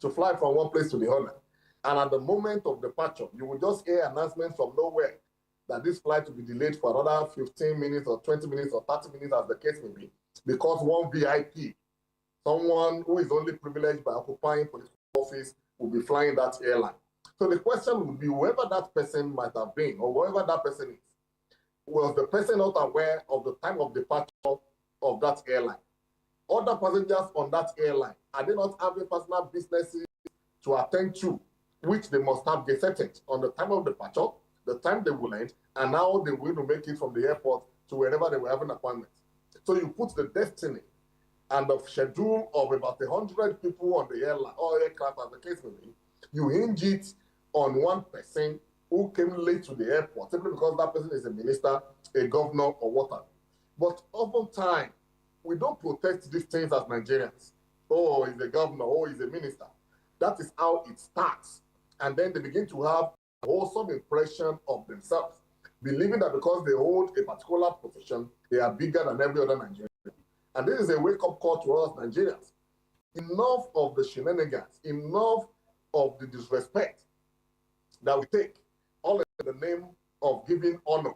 to fly from one place to the other. And at the moment of departure, you will just hear announcements from nowhere that this flight will be delayed for another 15 minutes or 20 minutes or 30 minutes, as the case may be, because one VIP, someone who is only privileged by occupying political office, will be flying that airline. So the question would be, whoever that person might have been, or whoever that person is, was the person not aware of the time of departure of that airline? Other passengers on that airline, are they not having personal businesses to attend to, which they must have gazetted on the time of departure, the time they will end, and how they will make it from the airport to wherever they were having appointments. So you put the destiny and the schedule of about 100 people on the airline or aircraft, as the case may be, you hinge it on one person who came late to the airport simply because that person is a minister, a governor, or whatever. But oftentimes, we don't protest these things as Nigerians. Oh, he's a governor, oh, he's a minister. That is how it starts. And then they begin to have a wholesome impression of themselves, believing that because they hold a particular position, they are bigger than every other Nigerian. And this is a wake-up call to us Nigerians. Enough of the shenanigans, enough of the disrespect that we take, all in the name of giving honor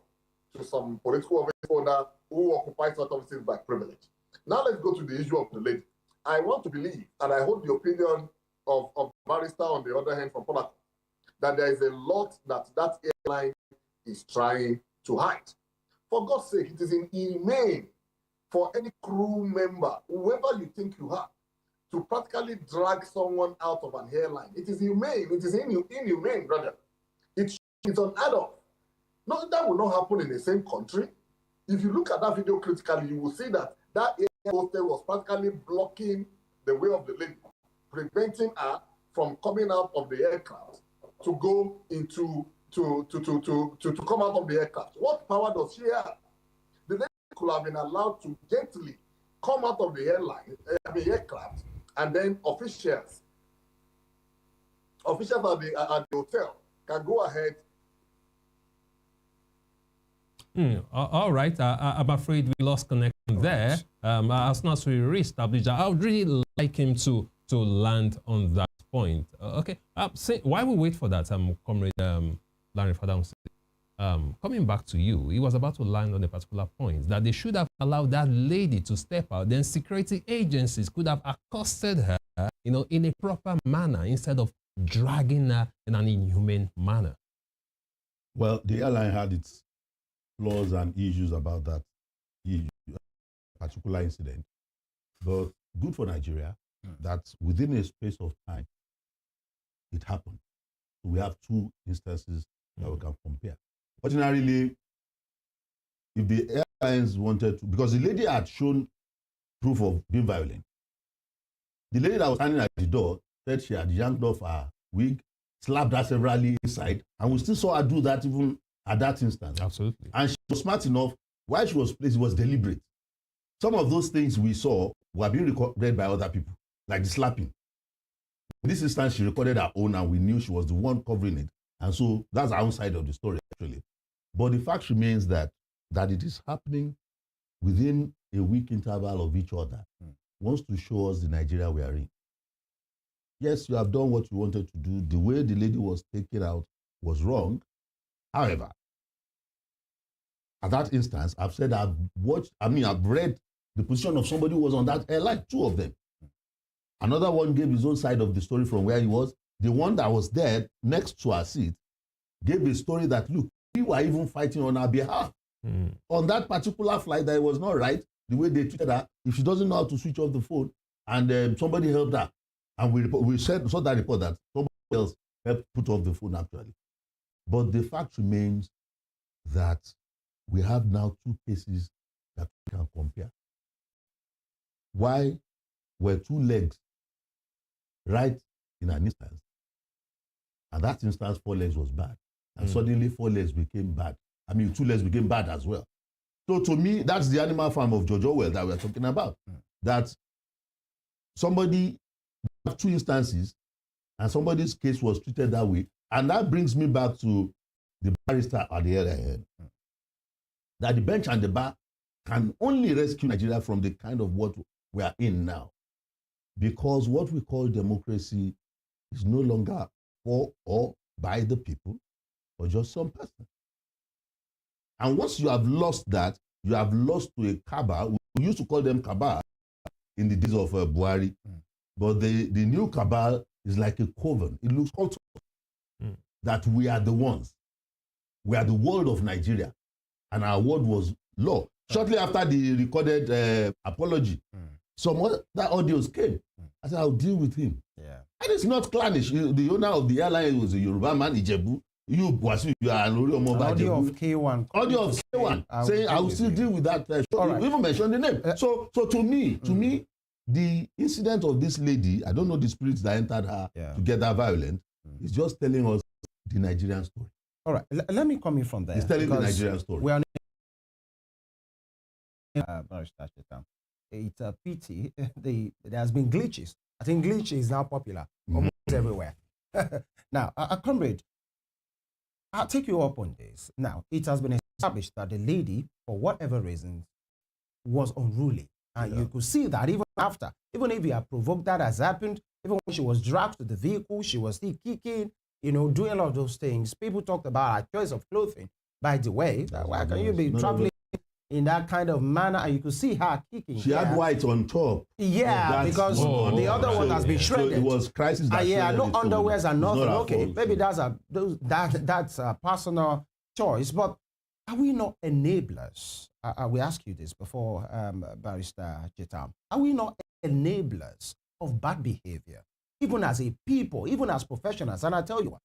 to some political office holder who occupies such offices by privilege. Now let's go to the issue of the lady. I want to believe, and I hold the opinion of barrister on the other hand from Polak, that there is a lot that airline is trying to hide. For God's sake, it is inhumane for any crew member, whoever you think you are, to practically drag someone out of an airline. It is inhumane. It is inhumane, brother. It's unheard of. No, that will not happen in the same country. If you look at that video critically, you will see that that air hostess was practically blocking the way of the lady, preventing her from coming out of the aircraft to go into to come out of the aircraft. What power does she have? The lady could have been allowed to gently come out of the aircraft, and then officials at the hotel can go ahead. All right, I'm afraid we lost connection there. As soon as we re-establish, I would really like him to land on that point. Okay, while we wait for that, Comrade Lanre Fadahunsi, coming back to you, he was about to land on a particular point that they should have allowed that lady to step out. Then security agencies could have accosted her, in a proper manner instead of dragging her in an inhumane manner. Well, the airline had its flaws and issues about that particular incident, but good for Nigeria that within a space of time it happened. So we have two instances that we can compare. Ordinarily, if the airlines wanted to, because the lady had shown proof of being violent, the lady that was standing at the door said she had yanked off her wig, slapped her severally inside, and we still saw her do that even at that instance. Absolutely. And she was smart enough. While she was placed, it was deliberate. Some of those things we saw were being recorded by other people, like the slapping. In this instance, she recorded her own, and we knew she was the one covering it. And so that's our own side of the story, actually. But the fact remains that it is happening within a week interval of each other. Wants to show us the Nigeria we are in. Yes, you have done what you wanted to do. The way the lady was taken out was wrong. However, at that instance, I've said I've read the position of somebody who was on that airline, two of them. Another one gave his own side of the story from where he was. The one that was there next to our seat gave a story that, look, we were even fighting on our behalf. On that particular flight, that it was not right, the way they treated her. If she doesn't know how to switch off the phone, and somebody helped her, and we saw that report that somebody else helped put off the phone, actually. But the fact remains that we have now two cases that we can compare. Why were two legs right in an instance, and that instance 4 legs was bad, and suddenly 4 legs became bad. 2 legs became bad as well. So to me, that's the animal farm of George Orwell that we're talking about. That somebody have two instances, and somebody's case was treated that way, and that brings me back to the barrister at the other end. That the bench and the bar can only rescue Nigeria from the kind of what we are in now. Because what we call democracy is no longer for or by the people, or just some person. And once you have lost that, you have lost to a cabal. We used to call them cabal in the days of Buhari. But the new cabal is like a coven. It looks also that we are the ones. We are the world of Nigeria. And our word was law. Shortly after the recorded apology, some other audios came. I said, I'll deal with him. Yeah. And it's not clannish. The owner of the airline was a Yoruba man, Ijebu. You are an audio of K1. Audio of K1 saying, I will still deal with that. You even mentioned the name. So to me, the incident of this lady, I don't know the spirits that entered her to get that violent, is just telling us the Nigerian story. All right, let me come in from there. It's telling the Nigerian story. We are it's a pity. There has been glitches. I think glitch is now popular almost everywhere. Now, Comrade, I'll take you up on this. Now, it has been established that the lady, for whatever reason, was unruly. And you could see that even after, even if you have provoked that has happened, even when she was dragged to the vehicle, she was still kicking, you know, doing a lot of those things. People talked about her choice of clothing. By the way, why can you be traveling in that kind of manner? And you could see her kicking. She had white on top. Yeah, because the other one has been shredded. So it was crisis. Yeah, no underwears and nothing. Okay, maybe that's a personal choice. But are we not enablers? I will ask you this before, Barrister Chetam. Are we not enablers of bad behavior, even as a people, even as professionals? And I tell you what,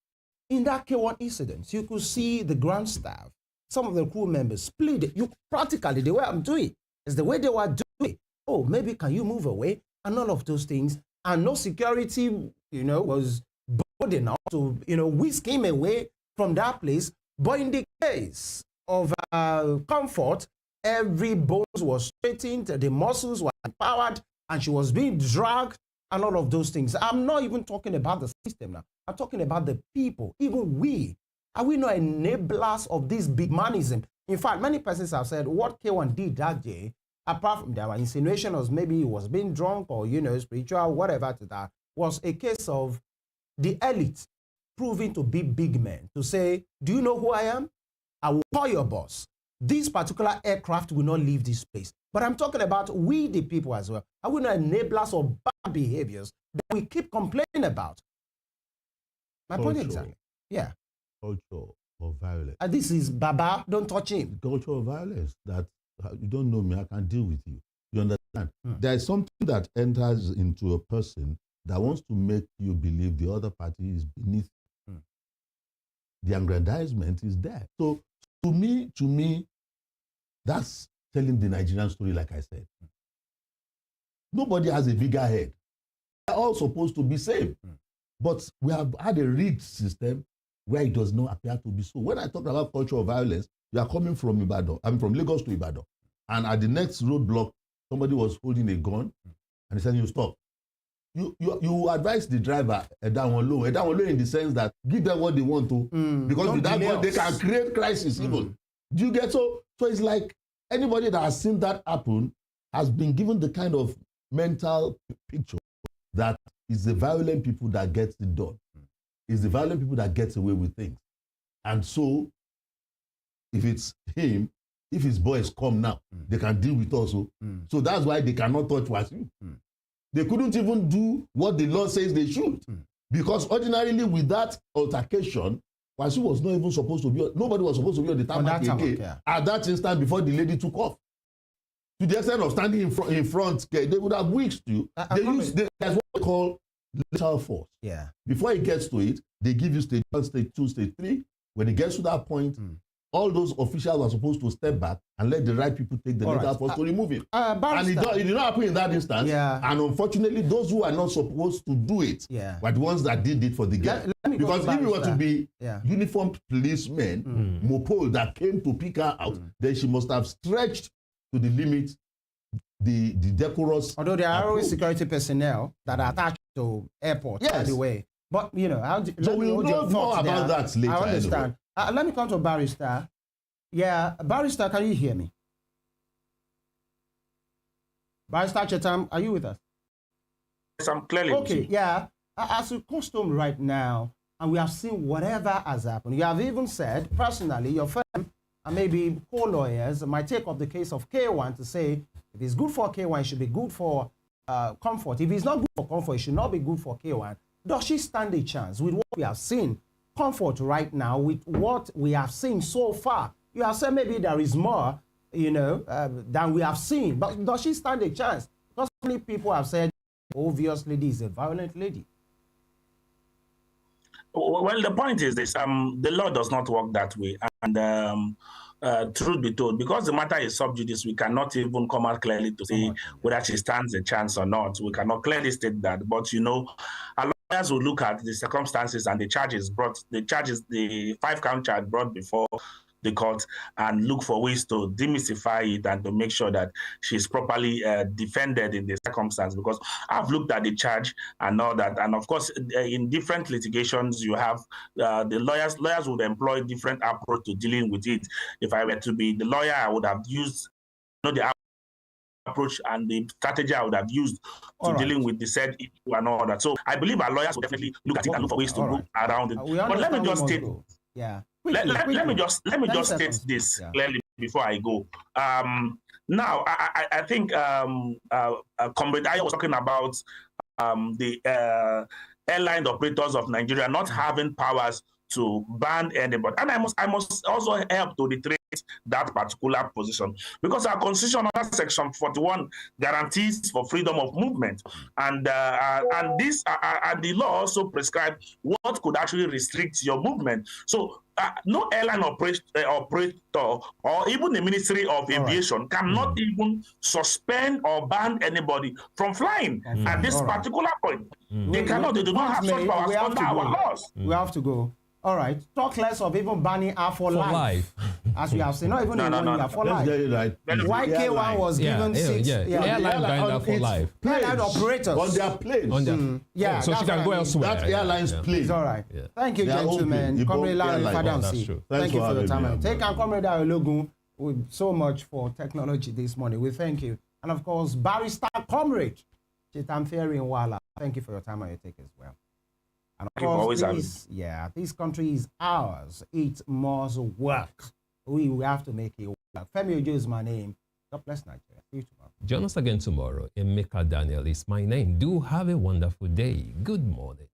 in that K1 incident, you could see the ground staff, some of the crew members split it. You practically, the way I'm doing is the way they were doing. Oh, maybe can you move away? And all of those things. And no security, you know, was bold enough to, you know, whisk him away from that place. But in the case of Comfort, every bones was straightened, the muscles were empowered, and she was being dragged, and all of those things. I'm not even talking about the system now. I'm talking about the people, even we. Are we not enablers of this big manism? In fact, many persons have said what K1 did that day, apart from there were insinuations, maybe he was being drunk or, you know, spiritual, whatever to that, was a case of the elite proving to be big men, to say, do you know who I am? I will call your boss. This particular aircraft will not leave this place. But I'm talking about we, the people, as well. Are we not enablers of bad behaviors that we keep complaining about? My point exactly. Yeah. Culture of violence. And this is Baba, don't touch him. Culture of violence that you don't know me, I can deal with you. You understand? There is something that enters into a person that wants to make you believe the other party is beneath you. The aggrandizement is there. So to me, that's telling the Nigerian story, like I said. Nobody has a bigger head. They're all supposed to be same. But we have had a rigged system where it does not appear to be so. When I talk about culture of violence, you are coming from Ibadan. I'm from Lagos to Ibadan. And at the next roadblock, somebody was holding a gun and he said, you stop. You advise the driver, down low in the sense that give them what they want to, because with that gun, they can create crisis even. Do you get so? So it's like anybody that has seen that happen has been given the kind of mental picture that it's the violent people that gets it done. It's the violent people that gets away with things. And so, if it's him, if his boys come now, they can deal with us. So that's why they cannot touch Wasiu. They couldn't even do what the law says they should. Because ordinarily with that altercation, Wasiu was not even supposed to be, nobody was supposed to be on the tarmac again at that instant before the lady took off. To the extent of standing in front, they would have whisked you. That's what they call lethal force. Yeah. Before it gets to it, they give you stage 1, stage 2, stage 3. When it gets to that point, all those officials are supposed to step back and let the right people take the lethal force to remove him. And it did not happen in that instance. And unfortunately, those who are not supposed to do it were the ones that did it for the girl. Because if it were to be uniformed policemen, Mopol, that came to pick her out, then she must have stretched to the limit the decorous. Although there are always security personnel that are attached to airports, by the way. But, you know, so we'll know more about that later. I understand. Anyway. Let me come to Barrister. Yeah, Barrister, can you hear me? Barrister Chetam, are you with us? Yes, I'm clearly with you. Yeah. As a custom right now, and we have seen whatever has happened. You have even said, personally, your firm and maybe co-lawyers might take up the case of K1 to say, if it's good for K1, it should be good for Comfort. If it's not good for Comfort, it should not be good for K1. Does she stand a chance with what we have seen? Comfort right now, with what we have seen so far. You have said maybe there is more, you know, than we have seen. But does she stand a chance? Because many people have said, obviously, this is a violent lady. Well, the point is this, the law does not work that way. And truth be told, because the matter is sub judice, we cannot even come out clearly to say whether she stands a chance or not. We cannot clearly state that. But, you know, our lawyers will look at the circumstances and the charges, the 5-count charge brought before the court and look for ways to demystify it and to make sure that she's properly defended in the circumstance. Because I've looked at the charge and all that, and of course, in different litigations, you have the lawyers would employ different approach to dealing with it. If I were to be the lawyer, I would have used the approach and the strategy I would have used to dealing with the said issue and all that. So I believe our lawyers will definitely look at it and look for ways to go around it. But let me just state, let me just state this clearly before I go. Now, I think Comrade Ayo was talking about the airline operators of Nigeria not having powers to ban anybody, and I must also help to reiterate that particular position, because our constitution under section 41 guarantees for freedom of movement, and this and the law also prescribes what could actually restrict your movement. So no airline operator or even the Ministry of Aviation cannot even suspend or ban anybody from flying at this particular point. They cannot. They do not have such powers under our laws. We have to go. All right. Talk less of even banning her for life. As we have seen, not even for life. YK1 was given 6. Airline banned her for life. Airline operators. On their planes. So she can go elsewhere. That airline's plane. All right. Yeah. Thank you, gentlemen. Comrade Lanre, Fadahunsi. Thank you for your time. Take and Comrade Ologun with so much for technology this morning. We thank you. And of course, Barrister Comrade Chetam Nwala. Thank you for your time and your take as well. And of course, this country is ours. It must work. We have to make it work. Femi Ojo is my name. God bless Nigeria. See you tomorrow. Join us again tomorrow. Emeka Daniel is my name. Do have a wonderful day. Good morning.